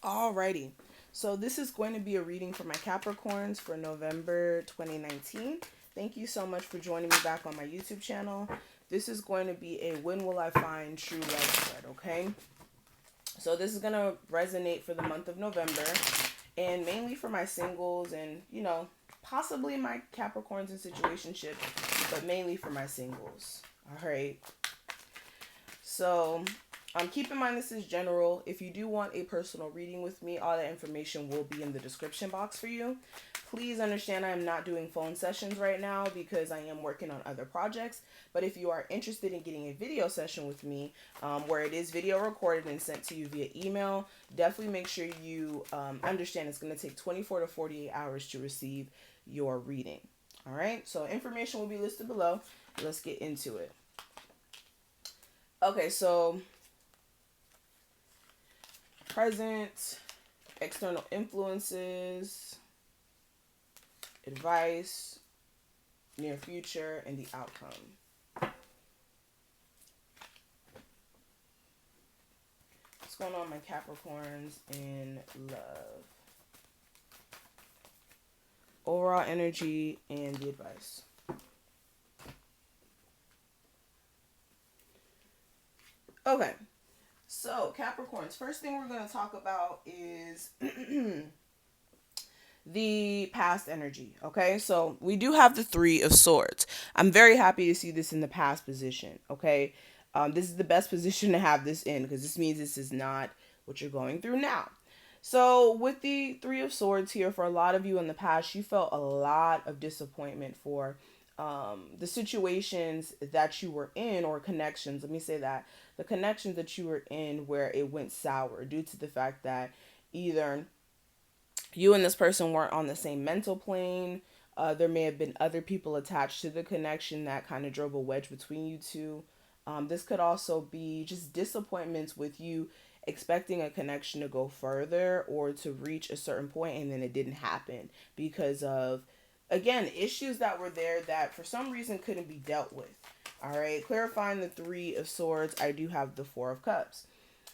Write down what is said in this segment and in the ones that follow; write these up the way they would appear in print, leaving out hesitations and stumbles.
Alrighty, so this is going to be a reading for my Capricorns for November 2019. Thank you so much for joining me back on my YouTube channel. This is going to be a When Will I Find True Love spread, okay? So this is going to resonate for the month of November and mainly for my singles and, possibly my Capricorns and situationships, but mainly for my singles. Alright, so keep in mind this is general. If you do want a personal reading with me, all that information will be in the description box for you. Please understand I am not doing phone sessions right now because I am working on other projects. But if you are interested in getting a video session with me, where it is video recorded and sent to you via email, definitely make sure you understand it's going to take 24 to 48 hours to receive your reading. All right, so information will be listed below. Let's get into it. Okay, so present, external influences, advice, near future, and the outcome. What's going on, my Capricorns, in love? Overall energy and the advice. Okay, so Capricorns, first thing we're going to talk about is the past energy. Okay, so we do have the Three of Swords. I'm very happy to see this in the past position. Okay, this is the best position to have this in because this means this is not what you're going through now. So with the Three of Swords here, for a lot of you in the past, you felt a lot of disappointment for the situations that you were in, or connections. Let me say that the connections that you were in where it went sour due to the fact that either you and this person weren't on the same mental plane. There may have been other people attached to the connection that kind of drove a wedge between you two. This could also be just disappointments with you expecting a connection to go further or to reach a certain point and then it didn't happen because of, again, issues that were there that for some reason couldn't be dealt with. All right, clarifying the Three of Swords, I do have the Four of Cups.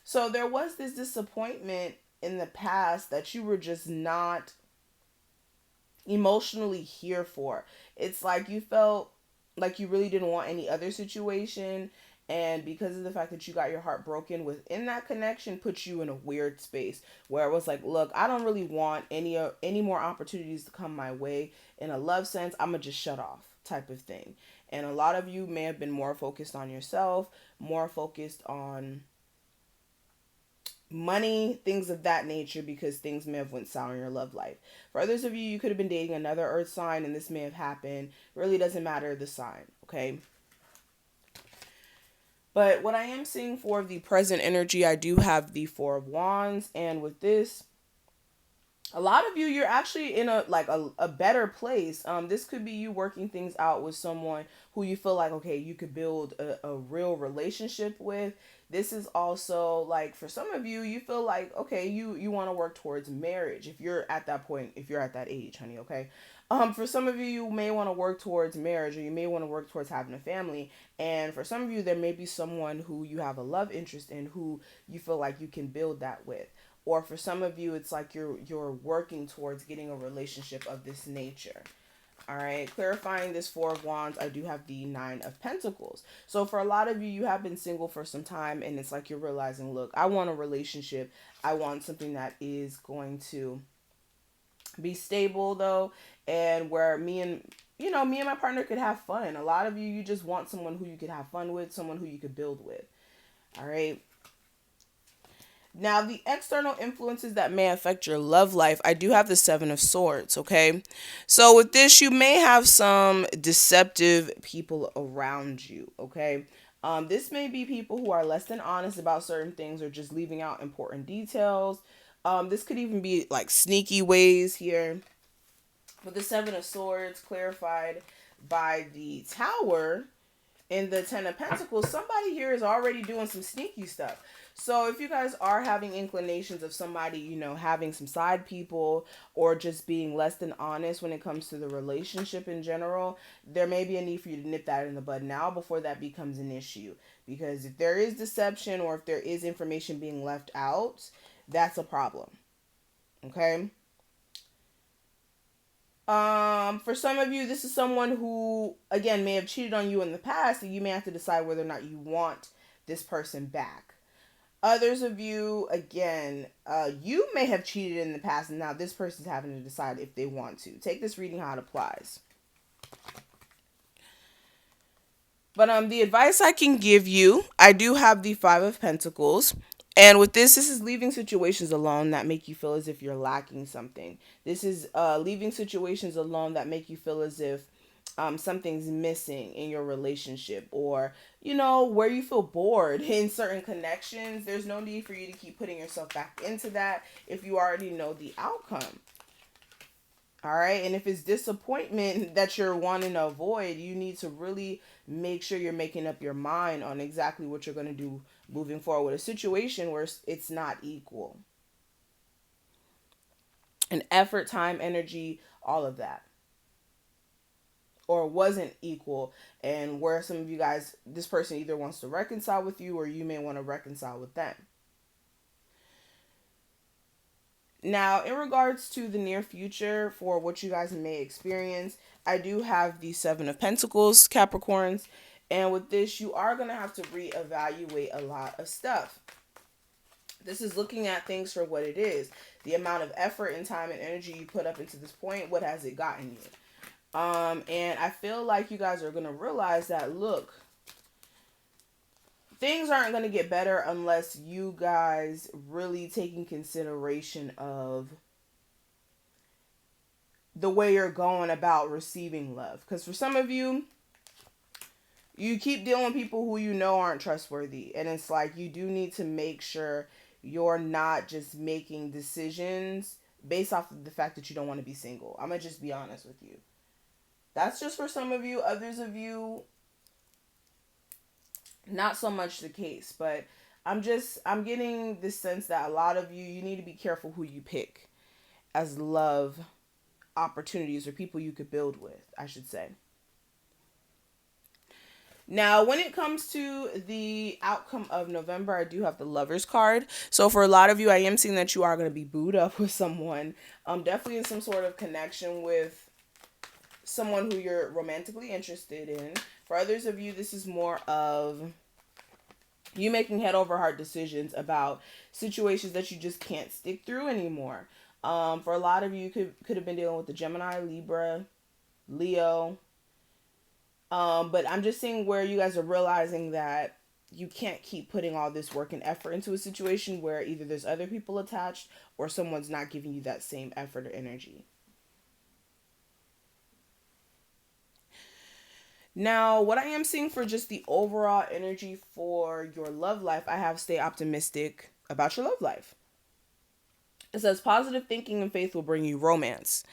So there was this disappointment in the past that you were just not emotionally here for. It's like you felt like you really didn't want any other situation, and because of the fact that you got your heart broken within that connection, put you in a weird space where it was like, look, I don't really want any more opportunities to come my way in a love sense. I'm gonna just shut off type of thing. And a lot of you may have been more focused on yourself, more focused on money, things of that nature, because things may have went sour in your love life. For others of you, you could have been dating another earth sign and this may have happened. Really doesn't matter the sign, okay? But what I am seeing for the present energy, I do have the Four of Wands, and with this, a lot of you, you're actually in a better place. This could be you working things out with someone who you feel like, okay, you could build a real relationship with. This is also like, for some of you, you feel like, okay, you want to work towards marriage if you're at that point, if you're at that age, honey, okay? For some of you, you may want to work towards marriage, or you may want to work towards having a family. And for some of you, there may be someone who you have a love interest in who you feel like you can build that with. Or for some of you, it's like you're working towards getting a relationship of this nature. All right, clarifying this Four of Wands, I do have the Nine of Pentacles. So for a lot of you, you have been single for some time, and it's like you're realizing, look, I want a relationship. I want something that is going to be stable, though, and where me and my partner could have fun. A lot of you, you just want someone who you could have fun with, someone who you could build with. All right. Now, the external influences that may affect your love life, I do have the Seven of Swords, okay? So with this, you may have some deceptive people around you, okay? This may be people who are less than honest about certain things or just leaving out important details. This could even be like sneaky ways here. With the Seven of Swords clarified by the Tower in the Ten of Pentacles, somebody here is already doing some sneaky stuff. So if you guys are having inclinations of somebody, having some side people or just being less than honest when it comes to the relationship in general, there may be a need for you to nip that in the bud now before that becomes an issue. Because if there is deception or if there is information being left out, that's a problem. Okay. For some of you, this is someone who, again, may have cheated on you in the past, and you may have to decide whether or not you want this person back. Others of you, again, you may have cheated in the past, and now this person's having to decide if they want to. Take this reading how it applies. But the advice I can give you, I do have the Five of Pentacles. And with this is leaving situations alone that make you feel as if you're lacking something. This is leaving situations alone that make you feel as if something's missing in your relationship, or, where you feel bored in certain connections. There's no need for you to keep putting yourself back into that if you already know the outcome. All right. And if it's disappointment that you're wanting to avoid, you need to really make sure you're making up your mind on exactly what you're going to do moving forward with a situation where it's not equal. And effort, time, energy, all of that. Or wasn't equal. And where some of you guys, this person either wants to reconcile with you, or you may want to reconcile with them. Now, in regards to the near future for what you guys may experience, I do have the Seven of Pentacles, Capricorns. And with this, you are going to have to reevaluate a lot of stuff. This is looking at things for what it is. The amount of effort and time and energy you put up into this point, what has it gotten you? And I feel like you guys are going to realize that, look, things aren't going to get better unless you guys really take in consideration of the way you're going about receiving love. Because for some of you, you keep dealing with people who you know aren't trustworthy. And it's like you do need to make sure you're not just making decisions based off of the fact that you don't want to be single. I'm going to just be honest with you. That's just for some of you. Others of you, not so much the case. But I'm getting this sense that a lot of you need to be careful who you pick as love opportunities, or people you could build with, I should say. Now, when it comes to the outcome of November, I do have the Lovers card. So for a lot of you, I am seeing that you are going to be booed up with someone. Definitely in some sort of connection with someone who you're romantically interested in. For others of you, this is more of you making head over heart decisions about situations that you just can't stick through anymore. For a lot of you, could have been dealing with the Gemini, Libra, Leo. But I'm just seeing where you guys are realizing that you can't keep putting all this work and effort into a situation where either there's other people attached or someone's not giving you that same effort or energy. Now, what I am seeing for just the overall energy for your love life, I have stay optimistic about your love life. It says positive thinking and faith will bring you romance.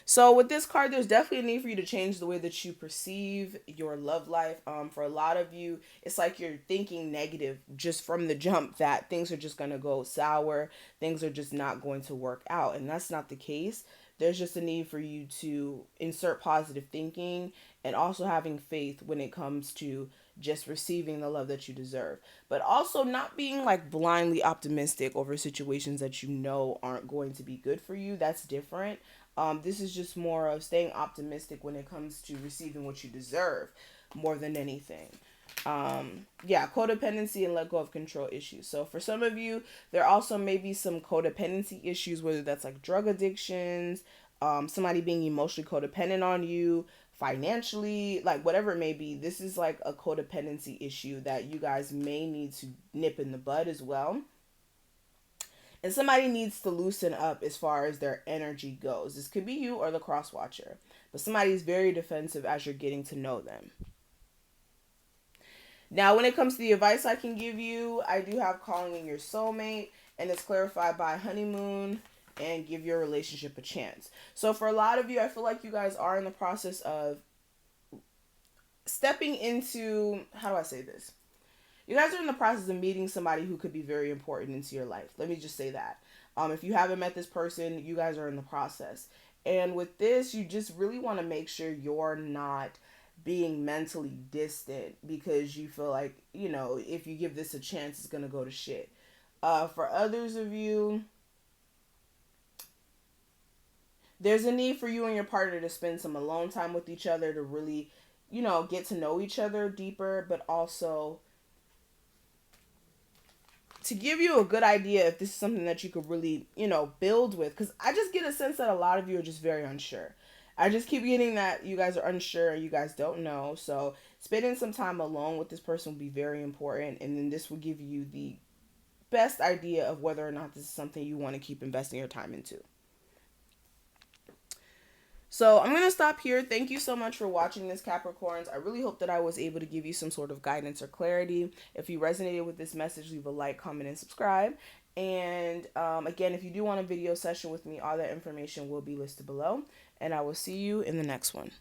So with this card, there's definitely a need for you to change the way that you perceive your love life. For a lot of you, it's like you're thinking negative just from the jump, that things are just going to go sour. Things are just not going to work out. And that's not the case. There's just a need for you to insert positive thinking and also having faith when it comes to just receiving the love that you deserve. But also not being like blindly optimistic over situations that you know aren't going to be good for you. That's different. This is just more of staying optimistic when it comes to receiving what you deserve more than anything. Codependency and let go of control issues. So for some of you, there also may be some codependency issues, whether that's like drug addictions, somebody being emotionally codependent on you, financially, like whatever it may be. This is like a codependency issue that you guys may need to nip in the bud as well. And somebody needs to loosen up as far as their energy goes. This could be you or the cross watcher. But somebody's very defensive as you're getting to know them. Now, when it comes to the advice I can give you, I do have calling in your soulmate. And it's clarified by honeymoon and give your relationship a chance. So for a lot of you, I feel like you guys are in the process of stepping into, how do I say this? You guys are in the process of meeting somebody who could be very important into your life. Let me just say that. If you haven't met this person, you guys are in the process. And with this, you just really want to make sure you're not being mentally distant because you feel like, if you give this a chance, it's going to go to shit. For others of you, There's a need for you and your partner to spend some alone time with each other to really, get to know each other deeper, but also to give you a good idea if this is something that you could really, build with. Because I just get a sense that a lot of you are just very unsure. I just keep getting that you guys are unsure, you guys don't know. So spending some time alone with this person will be very important, and then this will give you the best idea of whether or not this is something you want to keep investing your time into. So I'm going to stop here. Thank you so much for watching this, Capricorns. I really hope that I was able to give you some sort of guidance or clarity. If you resonated with this message, leave a like, comment, and subscribe. And again, if you do want a video session with me, all that information will be listed below. And I will see you in the next one.